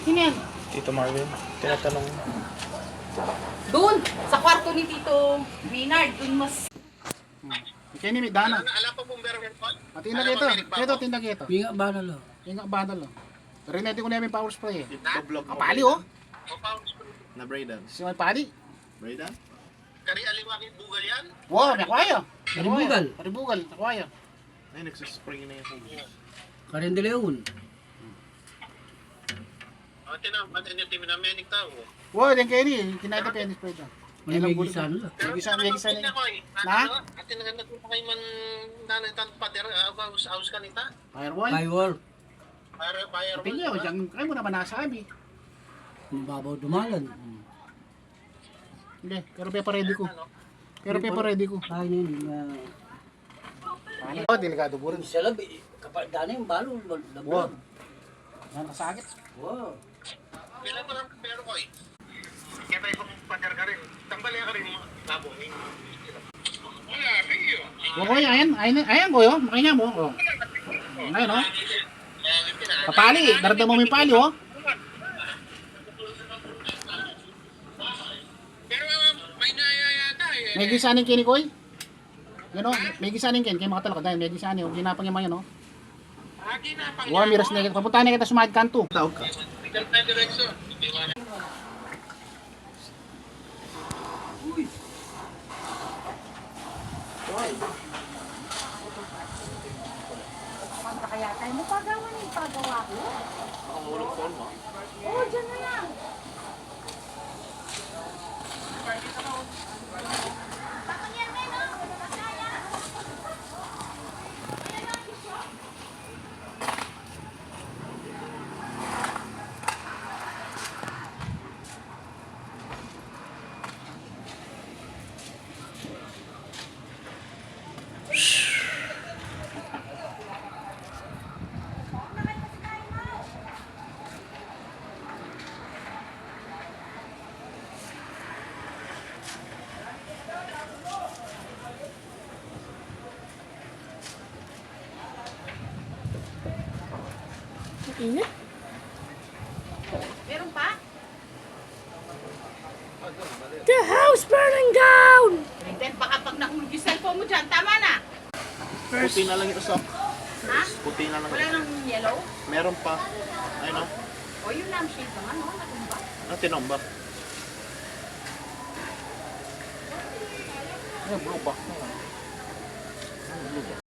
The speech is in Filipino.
Sino yan? Tito Marvin, tinatanong. Doon! Sa kwarto ni Tito Maynard. Doon mas... Kaya ni Dana. Alam pa bumbero yan po? At tinda kito. Kito, tinda kito. Pinga ba na lo? Tinga bandal lo. Rinete ko na yung power spray eh. Ito-vlog mo. Kapali oh. Na Braydan. Si may pali. Braydan? Kari aliwakit bugal yan? Wow, may kwayo. Karibugal. Karibugal, kwayo. Ay, nagsispring na yung hugis. Karen de Leon. Tinang, pati niya timin na menik tao. Wow, din kayo ni. Kinayta pa yung spray dyan. May gisan lo. May gisa Na? Na? At naganda ko kayo man nanay tan pader aus kanita. Firewall. Firewall. Fire Pinyo, dyan kayo mo naman nasabi. Babaw dumalan. Hindi, pero pepa ready ko. Pero pepa ready ko. Ay nin. Oh, delikado po rin. Sila kapag dani yung balo. Wow. Yan nakasakit. Wow. Kailan mo lang pero ko eh. Kaya tayo kung pader ka rin. Tambali ka rin labo. Wala, Rio. Okay, ayan ko yo. Makanya mo. Oh. Ngayon oh. Papali, darda mo may pali oh. Pero may nayayata eh. May gisaning kini koy. Yan oh, may gisaning kin kay makatalak dahil may gisaning oh, ginapang yung mga yan oh. Agi na pang. Wa miras na papunta na kita sumahid kanto. Tawag ka. Ikaw na direksyon. Pagka kaya tayo mo pagawa na yung pagawa ko? Nakahulog phone mo. Oo, dyan na lang. Init? Meron pa? The house burning down! Then baka pag nahulog yung cellphone mo dyan, tama na. Puti na lang ito sa. Ha? Puti na lang. Wala nang yellow? Meron pa. Ay no. O yung lampshade naman, no? Natumba. Ano tinombak? Ay, blue ba?